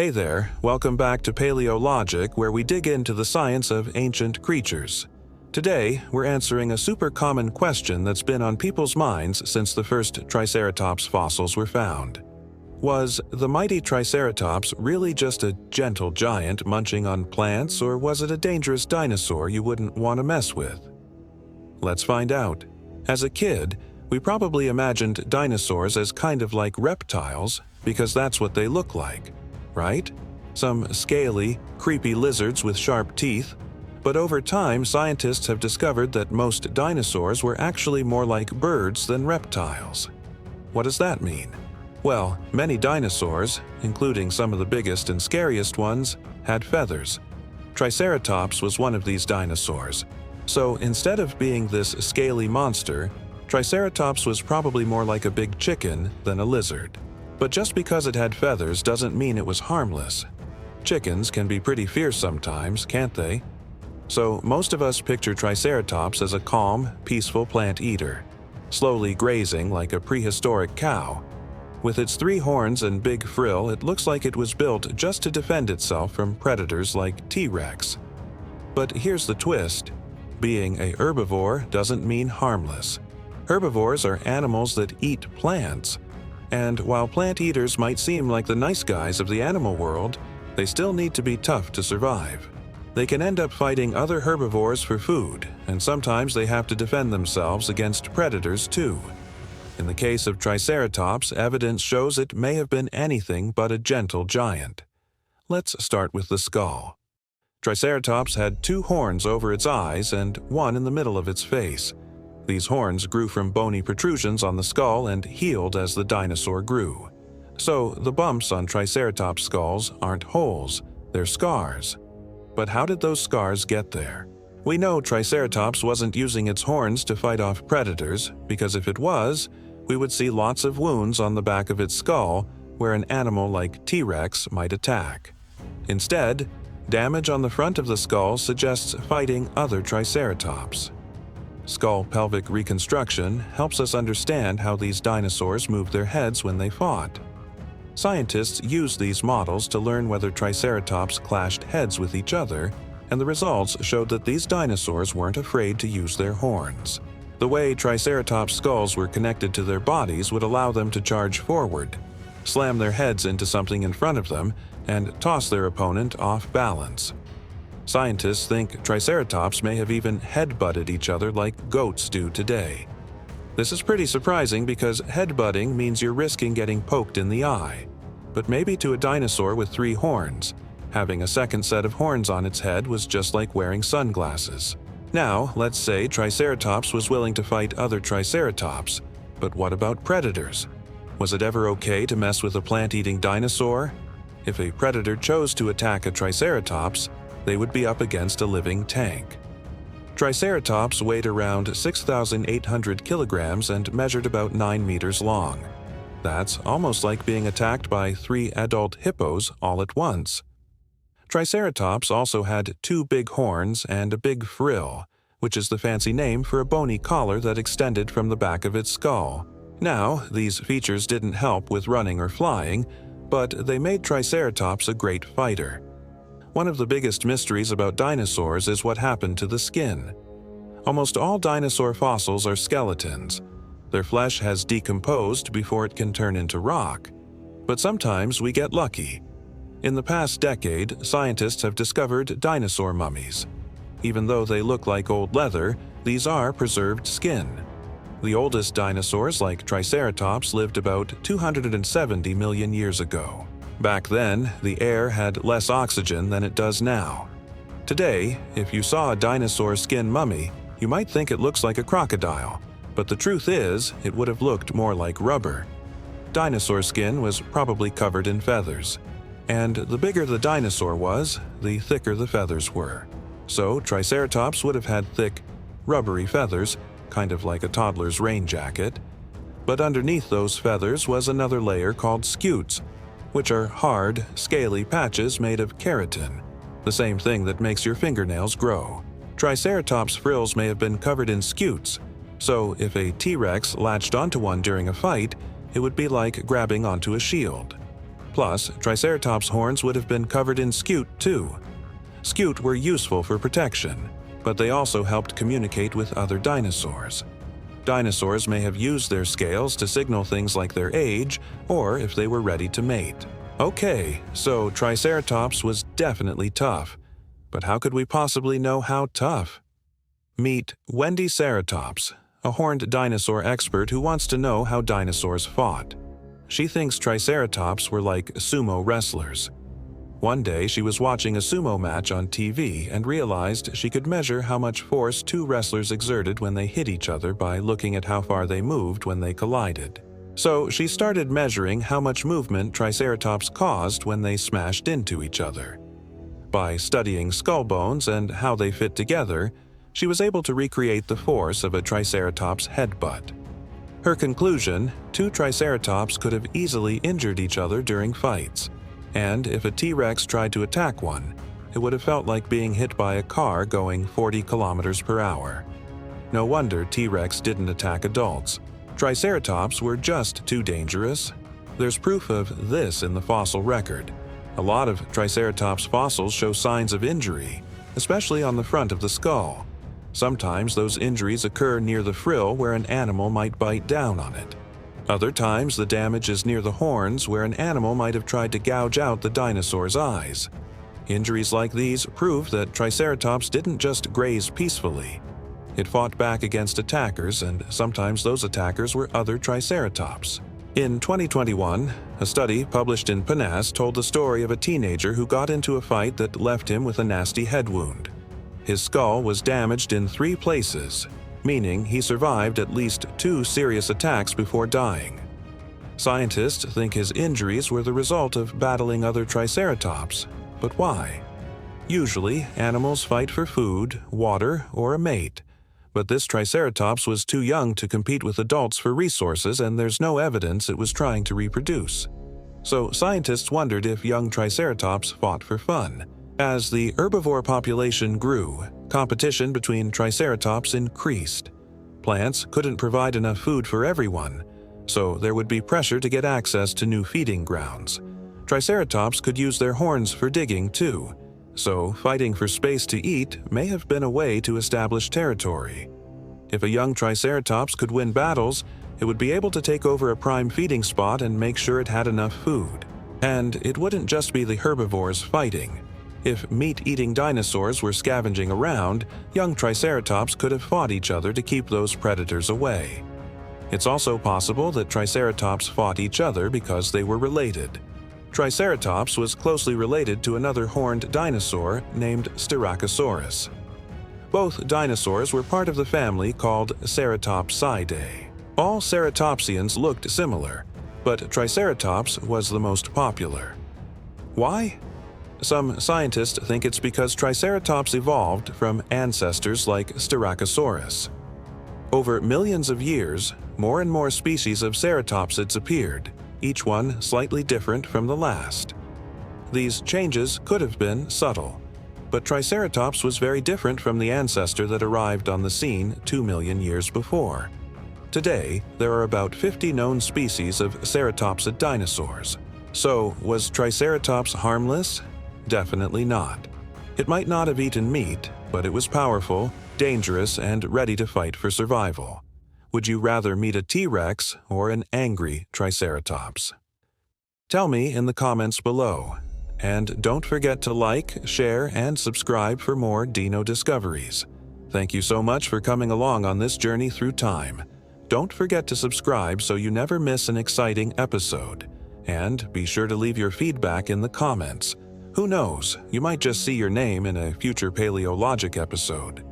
Hey there, welcome back to Paleologic, where we dig into the science of ancient creatures. Today, we're answering a super common question that's been on people's minds since the first Triceratops fossils were found. Was the mighty Triceratops really just a gentle giant munching on plants, or was it a dangerous dinosaur you wouldn't want to mess with? Let's find out. As a kid, we probably imagined dinosaurs as kind of like reptiles, because that's what they look like. Right? Some scaly, creepy lizards with sharp teeth. But over time, scientists have discovered that most dinosaurs were actually more like birds than reptiles. What does that mean? Well, many dinosaurs, including some of the biggest and scariest ones, had feathers. Triceratops was one of these dinosaurs. So instead of being this scaly monster, Triceratops was probably more like a big chicken than a lizard. But just because it had feathers doesn't mean it was harmless. Chickens can be pretty fierce sometimes, can't they? So most of us picture Triceratops as a calm, peaceful plant eater, slowly grazing like a prehistoric cow. With its 3 horns and big frill, it looks like it was built just to defend itself from predators like T-Rex. But here's the twist. Being a herbivore doesn't mean harmless. Herbivores are animals that eat plants. And while plant eaters might seem like the nice guys of the animal world, they still need to be tough to survive. They can end up fighting other herbivores for food, and sometimes they have to defend themselves against predators too. In the case of Triceratops, evidence shows it may have been anything but a gentle giant. Let's start with the skull. Triceratops had 2 horns over its eyes and 1 in the middle of its face. These horns grew from bony protrusions on the skull and healed as the dinosaur grew. So the bumps on Triceratops skulls aren't holes, they're scars. But how did those scars get there? We know Triceratops wasn't using its horns to fight off predators, because if it was, we would see lots of wounds on the back of its skull where an animal like T-Rex might attack. Instead, damage on the front of the skull suggests fighting other Triceratops. Skull-pelvic reconstruction helps us understand how these dinosaurs moved their heads when they fought. Scientists used these models to learn whether Triceratops clashed heads with each other, and the results showed that these dinosaurs weren't afraid to use their horns. The way Triceratops skulls were connected to their bodies would allow them to charge forward, slam their heads into something in front of them, and toss their opponent off balance. Scientists think Triceratops may have even head-butted each other like goats do today. This is pretty surprising because head-butting means you're risking getting poked in the eye. But maybe to a dinosaur with 3 horns, having a second set of horns on its head was just like wearing sunglasses. Now, let's say Triceratops was willing to fight other Triceratops. But what about predators? Was it ever okay to mess with a plant-eating dinosaur? If a predator chose to attack a Triceratops, they would be up against a living tank. Triceratops weighed around 6,800 kilograms and measured about 9 meters long. That's almost like being attacked by 3 adult hippos all at once. Triceratops also had 2 big horns and a big frill, which is the fancy name for a bony collar that extended from the back of its skull. Now, these features didn't help with running or flying, but they made Triceratops a great fighter. One of the biggest mysteries about dinosaurs is what happened to the skin. Almost all dinosaur fossils are skeletons. Their flesh has decomposed before it can turn into rock. But sometimes we get lucky. In the past decade, scientists have discovered dinosaur mummies. Even though they look like old leather, these are preserved skin. The oldest dinosaurs, like Triceratops, lived about 270 million years ago. Back then, the air had less oxygen than it does now. Today, if you saw a dinosaur skin mummy, you might think it looks like a crocodile, but the truth is, it would have looked more like rubber. Dinosaur skin was probably covered in feathers, and the bigger the dinosaur was, the thicker the feathers were. So Triceratops would have had thick, rubbery feathers, kind of like a toddler's rain jacket. But underneath those feathers was another layer called scutes, which are hard, scaly patches made of keratin, the same thing that makes your fingernails grow. Triceratops' frills may have been covered in scutes, so if a T-Rex latched onto one during a fight, it would be like grabbing onto a shield. Plus, Triceratops' horns would have been covered in scute too. Scute were useful for protection, but they also helped communicate with other dinosaurs. Dinosaurs may have used their scales to signal things like their age or if they were ready to mate. Okay, so Triceratops was definitely tough. But how could we possibly know how tough? Meet Wendy Ceratops, a horned dinosaur expert who wants to know how dinosaurs fought. She thinks Triceratops were like sumo wrestlers. One day she was watching a sumo match on TV and realized she could measure how much force two wrestlers exerted when they hit each other by looking at how far they moved when they collided. So she started measuring how much movement Triceratops caused when they smashed into each other. By studying skull bones and how they fit together, she was able to recreate the force of a Triceratops headbutt. Her conclusion: two Triceratops could have easily injured each other during fights. And if a T-Rex tried to attack one, it would have felt like being hit by a car going 40 kilometers per hour. No wonder T-Rex didn't attack adults. Triceratops were just too dangerous. There's proof of this in the fossil record. A lot of Triceratops fossils show signs of injury, especially on the front of the skull. Sometimes those injuries occur near the frill where an animal might bite down on it. Other times the damage is near the horns where an animal might have tried to gouge out the dinosaur's eyes. Injuries like these prove that Triceratops didn't just graze peacefully. It fought back against attackers, and sometimes those attackers were other Triceratops. In 2021, a study published in PNAS told the story of a teenager who got into a fight that left him with a nasty head wound. His skull was damaged in 3 places, meaning he survived at least 2 serious attacks before dying. Scientists think his injuries were the result of battling other Triceratops. But why? Usually, animals fight for food, water, or a mate. But this Triceratops was too young to compete with adults for resources, and there's no evidence it was trying to reproduce. So scientists wondered if young Triceratops fought for fun. As the herbivore population grew, competition between Triceratops increased. Plants couldn't provide enough food for everyone, so there would be pressure to get access to new feeding grounds. Triceratops could use their horns for digging too, so fighting for space to eat may have been a way to establish territory. If a young Triceratops could win battles, it would be able to take over a prime feeding spot and make sure it had enough food. And it wouldn't just be the herbivores fighting. If meat-eating dinosaurs were scavenging around, young Triceratops could have fought each other to keep those predators away. It's also possible that Triceratops fought each other because they were related. Triceratops was closely related to another horned dinosaur named Styracosaurus. Both dinosaurs were part of the family called Ceratopsidae. All ceratopsians looked similar, but Triceratops was the most popular. Why? Some scientists think it's because Triceratops evolved from ancestors like Styracosaurus. Over millions of years, more and more species of ceratopsids appeared, each one slightly different from the last. These changes could have been subtle, but Triceratops was very different from the ancestor that arrived on the scene 2 million years before. Today, there are about 50 known species of ceratopsid dinosaurs. So, was Triceratops harmless? Definitely not. It might not have eaten meat, but it was powerful, dangerous, and ready to fight for survival. Would you rather meet a T-Rex or an angry Triceratops? Tell me in the comments below. And don't forget to like, share, and subscribe for more Dino discoveries. Thank you so much for coming along on this journey through time. Don't forget to subscribe so you never miss an exciting episode. And be sure to leave your feedback in the comments. Who knows, you might just see your name in a future Paleologic episode.